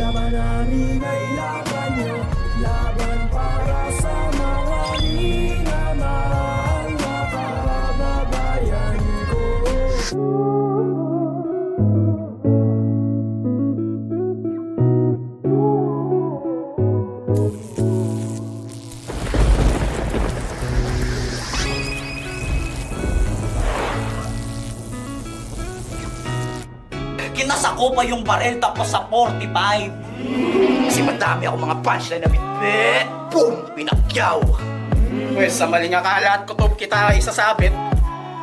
laban namin ay laban nyo, laban para sa mga minamahal na kababayan ko. Kinasako pa yung barel tapos sa 45. Kasi madami ako mga punchline na bitbit. Boom! Pinakyaw! Pwes, sa maling akala at kutob kita isasabit,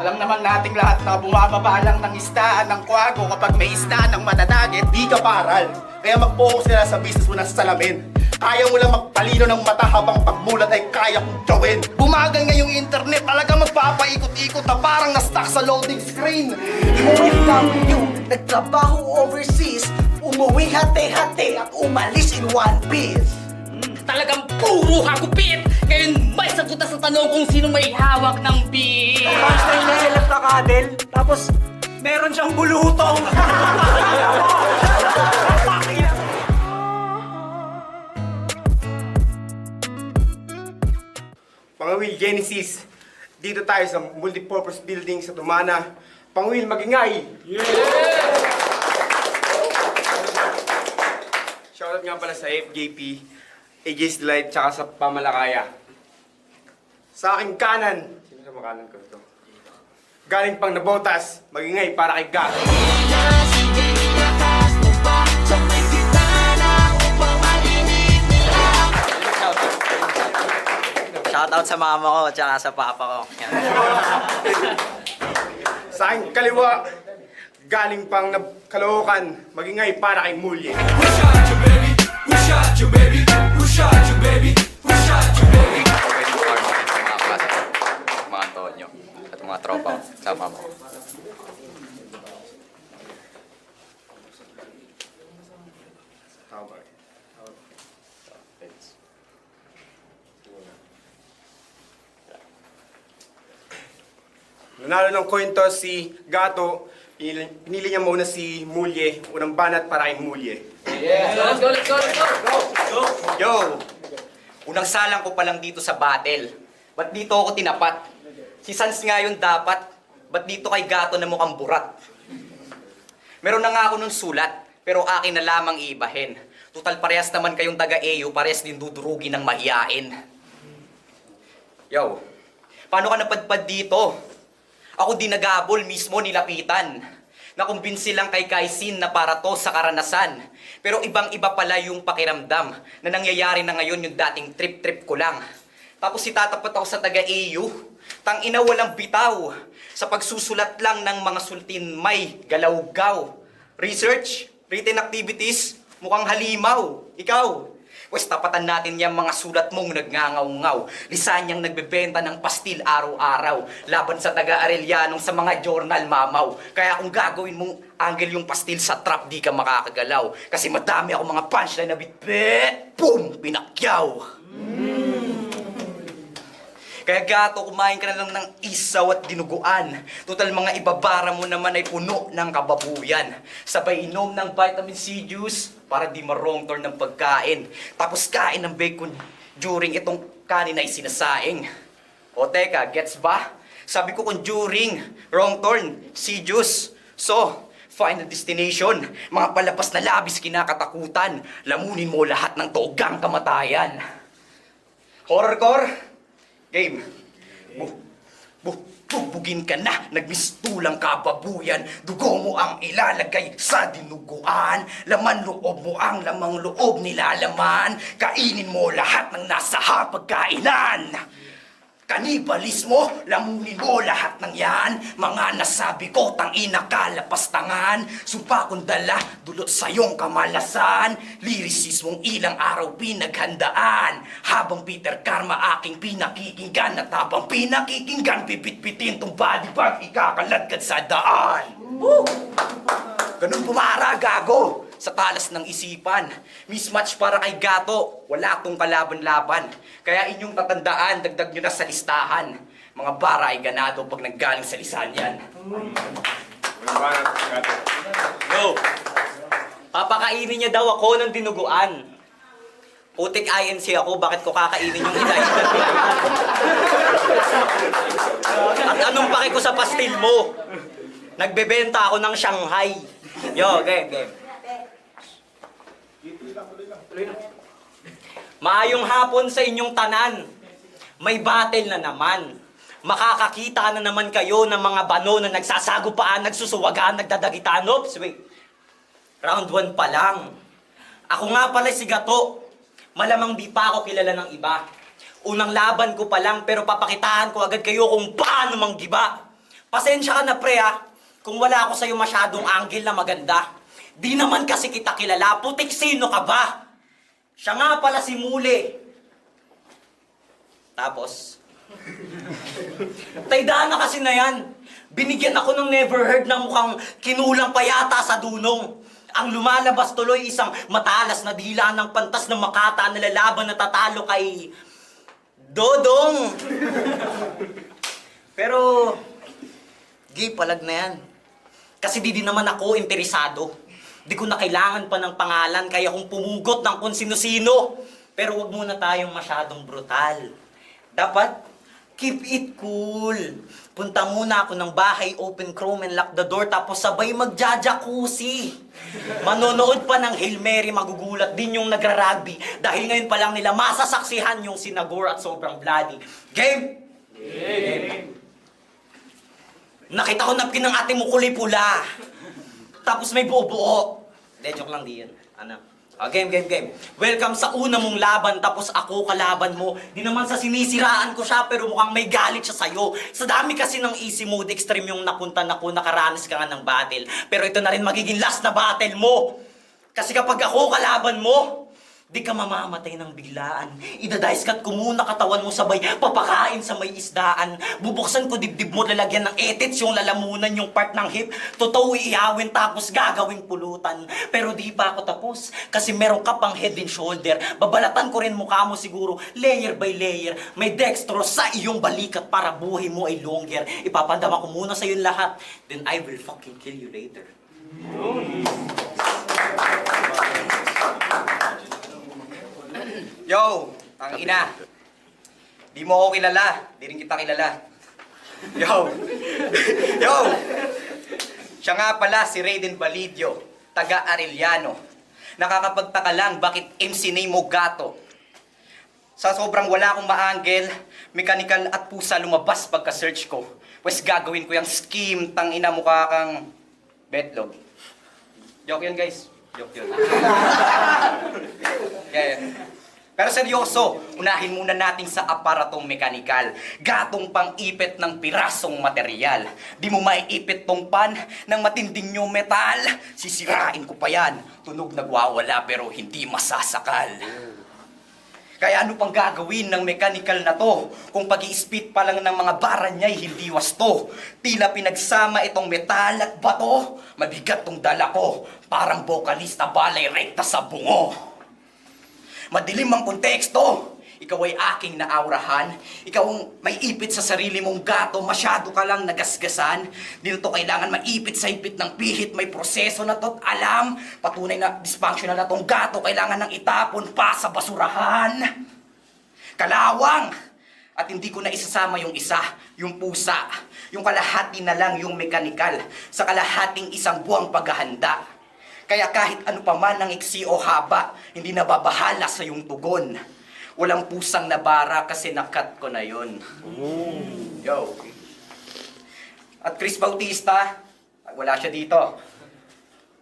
alam naman nating lahat na bumababa lang ng isdaan ng kwago kapag may isdaan ng mananagit. Di ka paral, kaya mag-focus ka na sa business mo na sa salamin. Kaya mo lang magpalino ng mata habang pagmulat ay kaya kong gawin. Bumagal nga yung internet, talaga magpapaikot-ikot na parang na-stuck sa loading screen. OFW, nagtrabaho overseas, umuwi hati-hati at umalis in one piece. Talagang puro hagupit! Ngayon may sagutan sa tanong kung sino may hawak ng beat! Punchline na helap na kadel, tapos meron siyang bulutong. Pangawil Genesis, dito tayo sa multipurpose building sa Tumana. Pangawil, magingay! Shoutout nga pala sa FJP, AJ's Delight, tsaka sa Pamalakaya. Sa aking kanan, sino sa makanan ko ito? Galing pang Nabotas, magingay para kay Gato. Shoutout sa mama ko at saka sa papa ko. Yan. Sa aking kaliwa, galing pang Caloocan, magingay para kay Mulye. Mga Antonio at mga tropa sa mama ko. Nanalo ng coin toss si Gato, pinili niya muna si Mulye, unang banat para kay Mulye. Let's go, let's go, let's go! Yo! Unang salang ko pa lang dito sa battle. Ba't dito ako tinapat? Si Sans nga yun dapat. Ba't dito kay Gato na mukhang burat? Meron na nga ako nun sulat, pero akin na lamang iibahin. Total parehas naman kayong taga-EU, parehas din dudurugin ng mahiyain. Yo, paano ka napadpad dito? Ako din nagabol mismo nilapitan. Nakumbinsi lang kay Kaisin na para to sa karanasan. Pero ibang-iba pala yung pakiramdam na nangyayari na ngayon yung dating trip-trip ko lang. Tapos itatapat ako sa taga-EU. Tangina walang bitaw. Sa pagsusulat lang ng mga sultin may galawgaw. Research, written activities, mukhang halimaw. Ikaw, pwes tapatan natin yung mga sulat mong nagngangaw-ngaw. Lisanyang nagbebenta ng pastil araw-araw. Laban sa taga-Arellanong sa mga journal mamaw. Kaya kung gagawin mong angle yung pastil sa trap, di ka makakagalaw. Kasi madami ako mga punchline na bitbit. Boom! Pinakyaw! Kaya Gato, kumain ka na lang ng isaw at dinuguan. Total mga ibabara mo naman ay puno ng kababuyan. Sabay inom ng vitamin C juice para di ma-wrong turn ng pagkain. Tapos kain ng bacon during itong kanin ay sinasaing. O teka, gets ba? Sabi ko kung during, wrong turn, C juice. So, final destination, mga palabas na labis kinakatakutan. Lamunin mo lahat ng togang kamatayan. Horrorcore? Game. Bubugin ka na, nagmistulang kababuyan. Dugo mo ang ilalagay sa dinuguan. Laman loob mo ang lamang loob nilalaman. Kainin mo lahat ng nasa hapagkainan. Kanibalismo, lamunin mo lahat ng yan. Mga nasabi ko, tangina kalapastangan. Sumpa kong dala, dulot sa iyong kamalasan. Lyricismong ilang araw pinaghandaan. Habang Peter Karma aking pinakikinggan. At habang pinakikinggan, bibit-bitin tong body bag, ikakaladkad sa daan. Woo! Ganun pumara, gago! Sa talas ng isipan. Mismatch para kay Gato, wala akong kalaban-laban. Kaya inyong tatandaan, dagdag nyo na sa listahan. Mga bara ay ganado pag nanggaling sa lisan yan. Unang banat, Gato. Go! Papakainin niya daw ako ng dinuguan. Putik INC ako, bakit ko kakainin yung hilay? At anong pake ko sa pastil mo? Nagbebenta ako ng Shanghai. Yo, game. Maayong hapon sa inyong tanan. May battle na naman. Makakakita na naman kayo ng mga bano na nagsasagupaan, nagsusuwagan, nagdadagitan. Oops, wait. Round 1 pa lang. Ako nga pala si Gato. Malamang di pa ako kilala ng iba. Unang laban ko pa lang pero papakitaan ko agad kayo kung paano manggiba. Pasensya ka na pre kung wala ako sa'yo masyadong angle na maganda. Di naman kasi kita kilala, putik sino ka ba? Siya nga pala si Muli. Tapos, taydaan na kasi na yan. Binigyan ako ng never heard na mukhang kinulang pa yata sa dunong. Ang lumalabas tuloy isang matalas na dila ng pantas ng Makata na lalaban na tatalo kay Dodong. Pero, palag na yan. Kasi di din naman ako interesado. Di ko na kailangan pa ng pangalan kaya kung pumugot ng kung sino-sino. Pero wag muna tayong masyadong brutal. Dapat, keep it cool. Punta muna ako ng bahay, open Chrome and lock the door, tapos sabay magja-jacuzzi. Manonood pa ng Hail Mary, magugulat din yung nagra-rugby. Dahil ngayon pa lang nila masasaksihan yung sinagor at sobrang bloody. Game? Game. Nakita ko napkin ng ate mo kulay pula. Tapos may buo-buo. De, joke lang di yun. Game. Welcome sa una mong laban, tapos ako kalaban mo. Di naman sa sinisiraan ko siya, pero mukhang may galit siya sa'yo. Sa dami kasi ng easy mode extreme yung napunta na ko, nakaranas ka nga ng battle. Pero ito na rin magiging last na battle mo. Kasi kapag ako kalaban mo, di ka mamamatay ng biglaan. Idadice cut ko muna katawan mo sabay, papakain sa may isdaan. Bubuksan ko dibdib mo, lalagyan ng edits yung lalamunan, yung part ng hip. Totoo iawin tapos gagawing pulutan. Pero di pa ako tapos, kasi meron ka pang head and shoulder. Babalatan ko rin mukha mo siguro, layer by layer. May dextrose sa iyong balikat para buhay mo ay longer. Ipapadama ko muna sa yung lahat, then I will fucking kill you later. Yo, tangina. Di mo ako kilala, di rin kita kilala. Yo. Siya nga pala si Raiden Balidio, taga Arellano. Nakakapagtaka lang bakit MC name mo Gato. Sa sobrang wala akong ma-angle, mechanical at pusa lumabas pagka-search ko. Pues gagawin ko yung scheme, tangina mukha kang betlog. Joke yun guys, joke yun. Yeah. Pero seryoso, unahin muna natin sa aparatong mekanikal. Gatong pang-ipit ng pirasong material. Di mo maiipit tong pan ng matinding new metal. Sisirain ko pa yan. Tunog nagwawala pero hindi masasakal. Kaya ano pang gagawin ng mechanical na to? Kung pag-i-spit pa lang ng mga bara niya'y hindi wasto. Tila pinagsama itong metal at bato. Mabigat tong dala ko. Parang vocalista balay rekta sa bungo. Madilim ang konteksto. Ikaw ay aking naaurahan. Ikaw ang may ipit sa sarili mong gato. Masyado ka lang nagasgasan. Di na to kailangan maipit sa ipit ng pihit. May proseso na to't alam. Patunay na dysfunctional na tong gato. Kailangan nang itapon pa sa basurahan. Kalawang! At hindi ko na isasama yung isa, yung pusa. Yung kalahati na lang yung mekanikal. Sa kalahating isang buwang paghahanda. Kaya kahit ano pa man ang iksi o haba, hindi nababahala sa yung tugon. Walang pusang nabara kasi nakat ko na yun. Yo. At Chris Bautista, wala siya dito.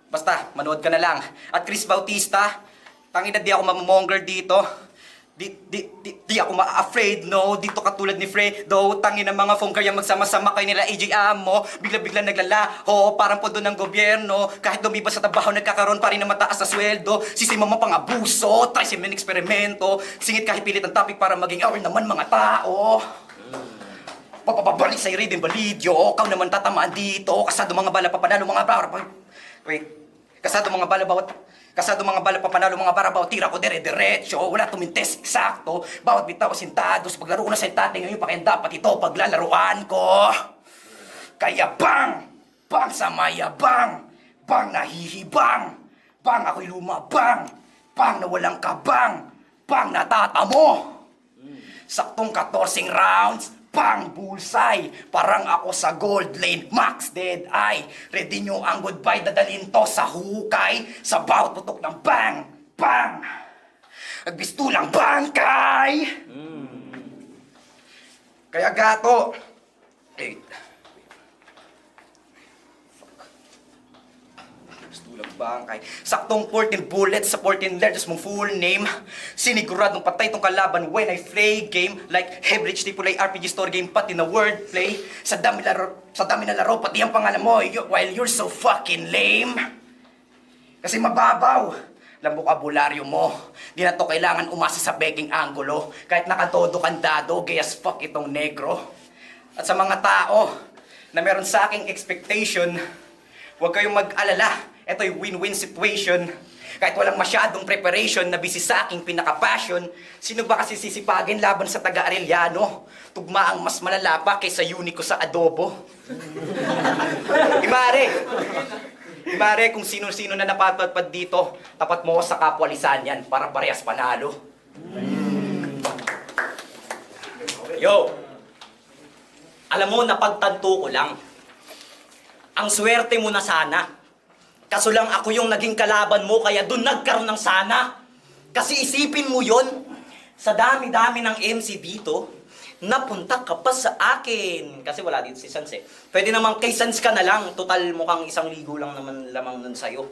Basta, manood ka na lang. At Chris Bautista, tangina di ako mamomonger dito. Di ako ma-afraid, no? Dito katulad ni Fredo, tangin ng mga phone kaya magsama-sama kayo nila AJ Amo. Bigla-bigla naglalaho, parang pondo ng gobyerno. Kahit lumipas sa trabaho, nagkakaroon pa rin ng mataas na sweldo. Sisi mama pang abuso, try si men eksperimento. Singit kahit pilit ang topic para maging aware naman mga tao. Papabalik sa'yo rin din Balidio, ikaw naman tatamaan dito. Kasado mga bala papanalo mga bara. Wait, kasado mga bala papanalo mga bara bawat tira ko dire-diretso. Wala tumintes eksakto. Bawat bitaw sintados. Paglaro ko na sa itate ngayon pa kaya dapat ito paglalaruan ko. Kaya bang! Bang sa mayabang! Bang nahihibang! Bang, ako'y lumabang. Bang, na walang kabang. Bang, natatamo. Saktong 14 rounds. Bang, bullseye. Parang ako sa gold lane. Max dead eye. Ready nyo ang goodbye. Dadalhin to sa hukay. Sa bawat putok ng bang. Bang. Nagbistulang bangkay. Kaya gato. Wait. Tulang bangkay. Saktong 14 bullets sa 14 letters mong full name. Siniguradong patay tong kalaban when I play game. Like Hebrich, AAA RPG story game, pati na wordplay. Sa dami na laro, pati ang pangalan mo, while you're so fucking lame. Kasi mababaw lang bokabularyo mo. Di na to kailangan umasa sa beking angulo. Kahit nakatodo kandado, gay as fuck itong negro. At sa mga tao na meron sa aking expectation, huwag kayong mag-alala. Ito'y win-win situation. Kahit walang masyadong preparation na busy sa aking pinaka-passion, sino ba kasi sisipagin laban sa taga-Arellano? Tugma ang mas malala pa kaysa Unico sa adobo. Imare, kung sino-sino na napapadpad dito, tapat mo sa kapwalisan yan para parehas panalo. Yo! Alam mo, napagtanto ko lang. Ang swerte mo na sana. Kaso lang ako yung naging kalaban mo, kaya dun nagkaroon ng sana. Kasi isipin mo yon, sa dami-dami ng MC dito, napunta ka pa sa akin. Kasi wala dito si Sans eh. Pwede naman kay Sans ka na lang. Total mukhang 1 ligo lang naman lamang nun sa'yo.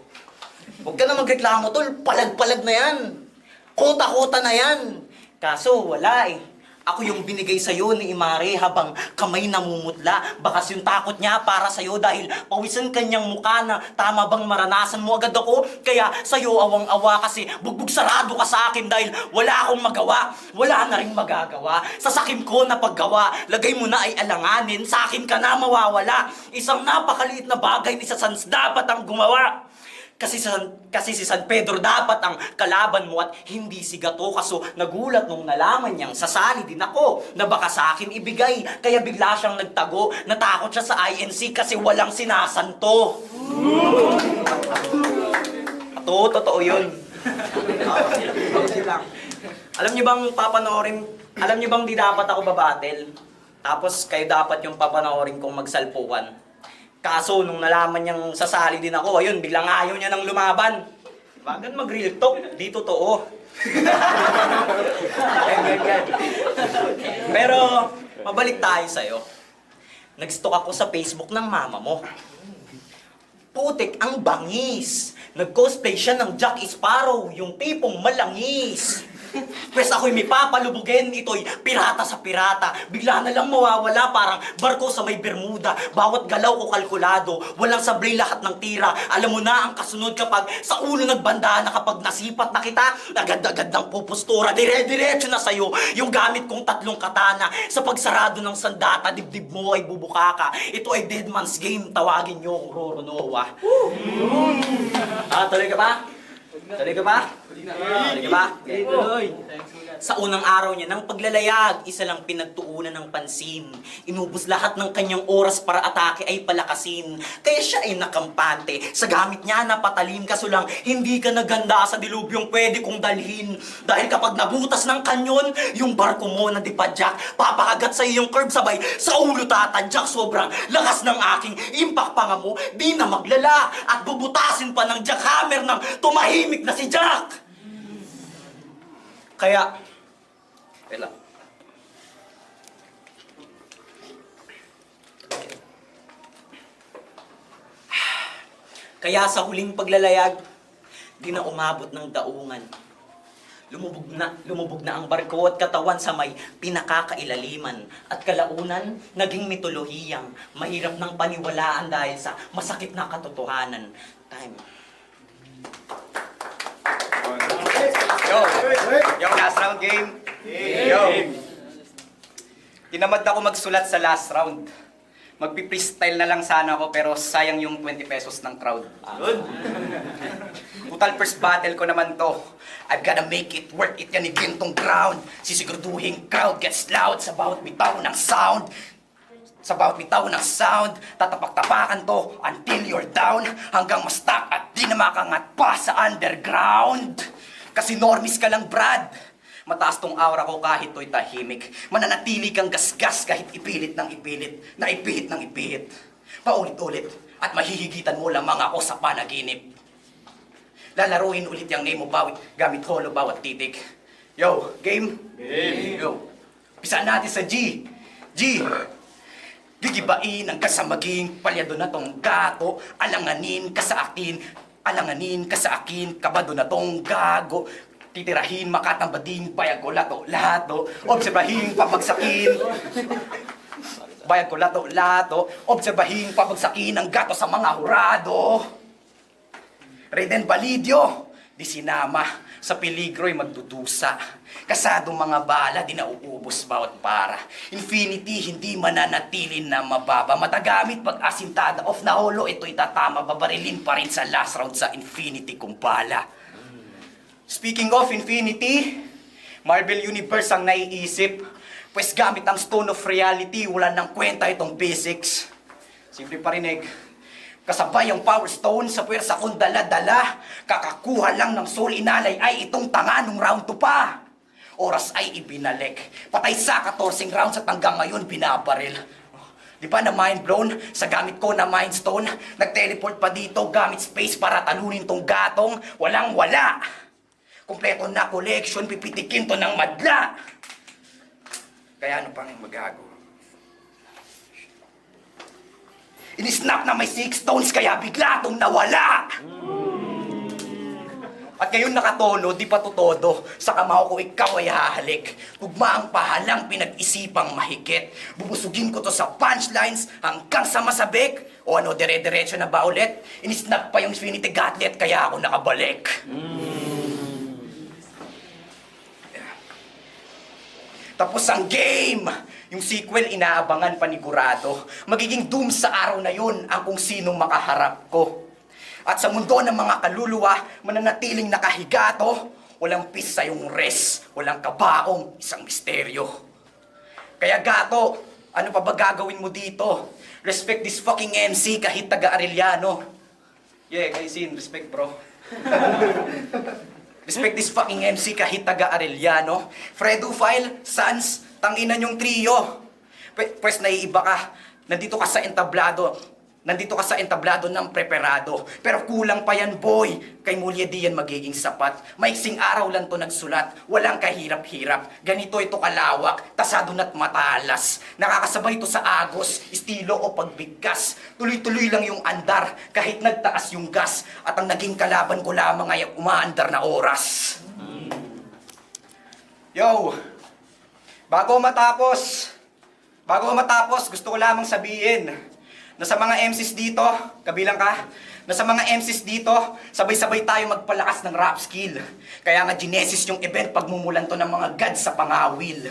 Huwag ka na magreklamo, tol. Palag-palag na yan. Kota-kota na yan. Kaso wala eh. Ako yung binigay sa'yo ni Imare habang kamay namumutla. Bakas yung takot niya para sa'yo dahil pawisan kanyang mukha na tama bang maranasan mo agad ako. Kaya sa'yo awang-awa kasi bugbog sarado ka sa akin dahil wala akong magawa. Wala na rin magagawa. Sa sakim ko na paggawa, lagay mo na ay alanganin. Sa akin ka na mawawala. Isang napakaliit na bagay ni sa Sans dapat ang gumawa. Kasi si San Pedro dapat ang kalaban mo at hindi si Gato. Kaso nagulat nung nalaman niyang sasali din ako na baka sa akin ibigay. Kaya bigla siyang nagtago. Natakot siya sa INC kasi walang sinasanto. Totoo yun. Alam niyo bang di dapat ako babattle? Tapos kayo dapat yung papanoorin kong magsalpukan. Kaso, nung nalaman niyang sasali din ako, ayun, biglang ayaw niya ng lumaban. Bagan mag-real talk, di totoo. Pero, mabalik tayo sa'yo. Nag-stalk ako sa Facebook ng mama mo. Putik ang bangis. Nag-cosplay siya ng Jack Sparrow, yung tipong malangis. Pwes ako'y may papalubugin, ito'y pirata sa pirata. Bigla na lang mawawala parang barko sa may Bermuda. Bawat galaw ko kalkulado, walang sablay lahat ng tira. Alam mo na ang kasunod kapag sa ulo nagbanda na kapag nasipat na kita, agad-agad ng pupustura. Dire-diretso na sa'yo yung gamit kong 3 katana. Sa pagsarado ng sandata, dibdib mo ay bubuka ka. Ito ay dead man's game, tawagin niyo kung Roronoa. Tuloy ka ba? Tuloy ka ba? Tuloy ka ba? Tuloy. Sa unang araw niya ng paglalayag, isa lang pinagtuunan ng pansin. Inubos lahat ng kanyang oras para atake ay palakasin. Kaya siya ay nakampante. Sa gamit niya napatalim, kaso lang hindi ka naganda sa dilubyong pwede kong dalhin. Dahil kapag nabutas ng kanyon, yung barko mo na dipadyak, papakagat sa iyong curve sabay sa ulo tatadyak. Sobrang lakas ng aking impact panga mo, di na maglala. At bubutasin pa ng jackhammer ng tumahimik na si Jack. Kaya, wait lang. Kaya sa huling paglalayag, di na umabot ng daungan. Lumubog na ang barko at katawan sa may pinakakailaliman. At kalaunan, naging mitolohiyang mahirap ng paniwalaan dahil sa masakit na katotohanan. Time. Yo, last round game. Yo. Tinamad ako magsulat sa last round. Magpi-freestyle na lang sana ako pero sayang yung 20 pesos ng crowd. Total first battle ko naman to. I've gotta make it worth it yan igintong ground. Sisiguraduhin crowd gets loud sa bawat bitaw ng sound. Sa bawat bitaw ng sound, tatapak-tapakan to until you're down, hanggang ma-stuck at di na makangat pa sa underground. Kasi normis ka lang, Brad. Mataas tong aura ko kahit to'y tahimik. Mananatili kang gasgas kahit ipilit ng ipilit, na ipihit ng ipihit. Paulit-ulit, at mahihigitan mo lamang ako sa panaginip. Lalaruin ulit yung name mo bawat gamit holo bawat titik. Yo, game? Game. Yo. Pisaan natin sa G. G. Gigibain ang kasamaging, palyado na tong gato, alanganin ka sa akin, kabado na tong gago, titirahin, makatambading, bayag ko lato, obserbahin, pabagsakin, bayag ko lato, obserbahin, pabagsakin ang gato sa mga hurado. Reden Balidio, di sinama, sa peligro'y magdudusa. Kasadong mga bala, di nauubos bawat para. Infinity, hindi mananatilin na mababa. Matagamit pag asintada off na holo, ito'y tatama. Babarilin pa rin sa last round sa Infinity kung bala. Speaking of Infinity, Marvel Universe ang naiisip. Pues gamit ang Stone of Reality, wala nang kwenta itong basics. Simple parinig. Kasabay ang Power Stone sa puwersa kong dala-dala. Kakakuha lang ng soul inalay ay itong tanga nung round 2 pa. Oras ay ibinalik. Patay sa 14 rounds at hanggang ngayon binabaril. Di ba na mind blown sa gamit ko na Mind Stone? Nag-teleport pa dito gamit space para talunin tong gatong. Walang wala. Kompleto na collection, pipitikin to ng madla. Kaya ano pang magagawa? Inisnap na may 6 stones kaya bigla tong nawala. At ngayon nakatono, di pa tutodo. Sa kamao ko ikaw ay hahalik. Tugma ang pahalang pinag-isipang mahigit. Bubusugin ko to sa punchlines hanggang sa masabik. O ano, dire-diretso na ba ulit? Inisnap pa yung Infinity Gauntlet kaya ako nakabalik. Tapos ang game! Yung sequel, inaabangan panigurado. Magiging doom sa araw na yun ang kung sinong makaharap ko. At sa mundo ng mga kaluluwa, mananatiling nakahigato, walang peace sa yung rest, walang kabaong, isang misteryo. Kaya gato, ano pa ba gagawin mo dito? Respect this fucking MC kahit taga-Arellano. Yeah, kaisin, respect bro. Respect this fucking MC kahit taga-Arellano. Fredo File, Sans, tanginan yung trio. Pues naiiba ka. Nandito ka sa entablado ng preparado. Pero kulang pa yan, boy. Kay Mulya di yan magiging sapat. Maiksing araw lang to nagsulat. Walang kahirap-hirap. Ganito ito kalawak. Tasado na't matalas. Nakakasabay ito sa agos, estilo o pagbigkas. Tuloy-tuloy lang yung andar. Kahit nagtaas yung gas. At ang naging kalaban ko lamang ay umaandar na oras. Yo! Bago matapos, gusto ko lamang sabihin na sa mga MCs dito, kabilang ka, na sa mga MCs dito, sabay-sabay tayo magpalakas ng rap skill. Kaya nga Genesis yung event pagmumulan to ng mga gods sa pangawil.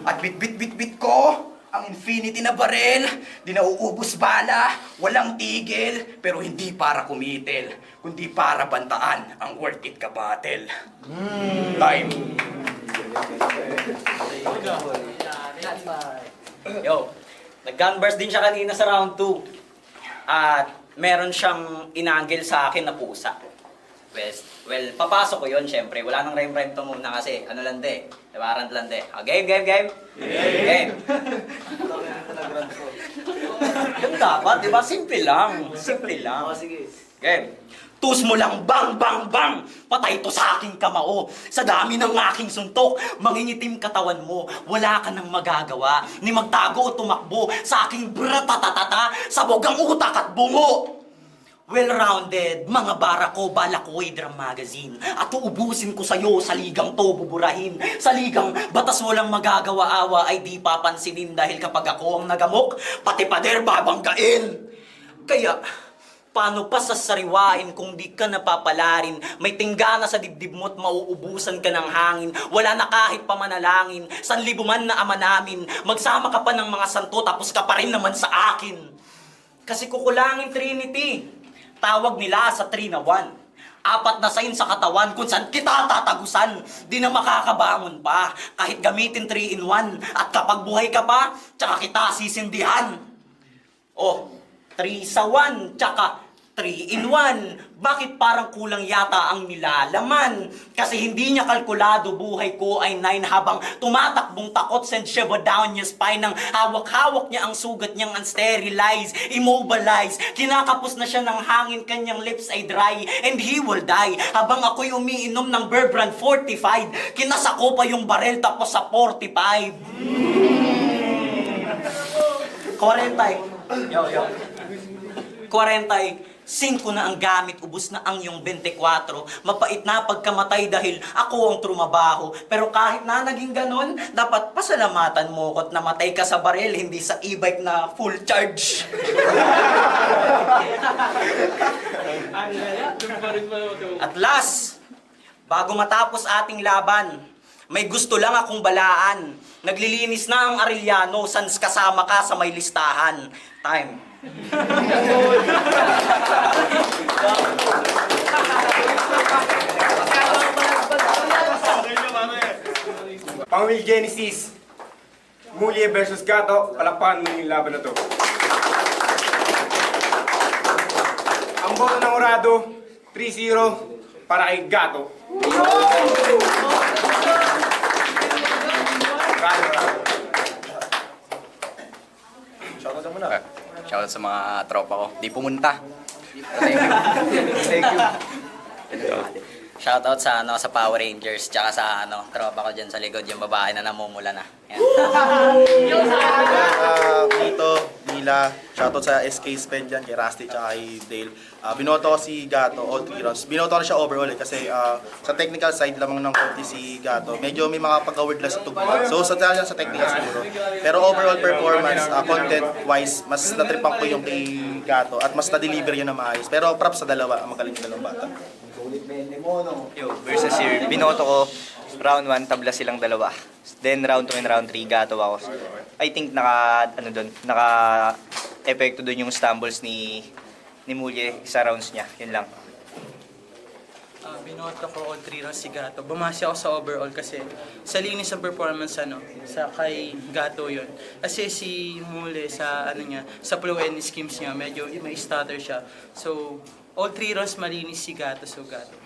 At bit ko, ang Infinity na barel, di nauubos bala, walang tigil, pero hindi para kumitil, kundi para bantaan ang worth it ka battle. Time. Yo, nag-gunburst din siya kanina sa round 2. At meron siyang inanggil sa akin na pusa. Well, papasok ko yun, syempre. Wala nang rhyme-rhyme to muna kasi, ano lang de, labaran lang de. Game. Game. Yung dapat, di ba? Simple lang. Sige. Game. Tus mo lang, bang! Patay to sa aking kamao. Sa dami ng aking suntok, mangingitim katawan mo. Wala ka nang magagawa, ni magtago o tumakbo. Sa aking bratatatata, sabog ang utak at bungo. Well-rounded, mga bara ko, bala ko ay Drum Magazine. At uubusin ko sa'yo sa ligang to buburahin. Sa ligang batas walang magagawa-awa ay di papansinin. Dahil kapag ako ang nagamok, pati pader babanggain. Kaya, paano pa sasariwain kung di ka napapalarin? May tinggana sa dibdib mo't mauubusan ka ng hangin. Wala na kahit pamanalangin. Sanlibo man na ama namin. Magsama ka pa ng mga santo tapos ka pa rin naman sa akin. Kasi kukulangin Trinity. Tawag nila sa 3 na 1. 4 na sign sa katawan kung saan kita tatagusan. Di na makakabangon pa. Kahit gamitin 3-in-1. At kapag buhay ka pa, tsaka kita sisindihan. Oh, 3 sa 1, tsaka 3-in-1. Bakit parang kulang yata ang nilalaman? Kasi hindi niya kalkulado buhay ko ay 9 habang tumatakbong takot send shiver down your spine nang hawak-hawak niya ang sugat niyang unsterilized, immobilized. Kinakapos na siya ng hangin, kanyang lips ay dry and he will die. Habang ako'y umiinom ng Bear Brand fortified, kinasako pa yung barel tapos sa 45. 40. Yo. 45 na ang gamit, ubus na ang iyong 24. Mapait na pagkamatay dahil ako ang trumabaho. Pero kahit na naging ganon, dapat pasalamatan mo ko't namatay ka sa baril, hindi sa e-bike na full charge. At last, bago matapos ating laban, may gusto lang akong balaan. Naglilinis na ang Arellano, sans kasama ka sa may listahan. Time. Pang-Will Genesis, Mulye versus Gato, palakpakan mo yung laban na to. Ang boto ng Orado, 3-0 para kay Gato. Shoutout sa mga tropa ko. Di pumunta. Thank you. Shoutout sa sa Power Rangers tsaka sa tropa ko dyan sa likod, yung babae na namumula na. Yan. Dito, Mila, shoutout sa SK Spend dyan, kay Rusty tsaka kay Dale. Binoto ko si Gato, all 3 rounds. Binoto ko na siya overall kasi sa technical side lamang ng konti si Gato. Medyo may mga pagka-wordless sa tugma. So sa talagang sa technical siguro. Pero overall performance, content-wise, mas natripan ko yung kay Gato at mas na-deliver yun na maayos. Pero props sa dalawa, ang magaling yung dalawang bata. Yo, versus here, binoto ko, round 1, tabla silang dalawa. Then round 2 and round 3, gato ako. I think naka-epekto dun yung stumbles ni Mulye sa rounds niya. Yun lang. Binoto ko all 3 rounds si Gato. Bumasi ako sa overall kasi sa linis ng performance sa kay Gato yun. Kasi si Mule sa sa flow and schemes niya, medyo may stutter siya. So all 3 rounds malinis si Gato, so Gato.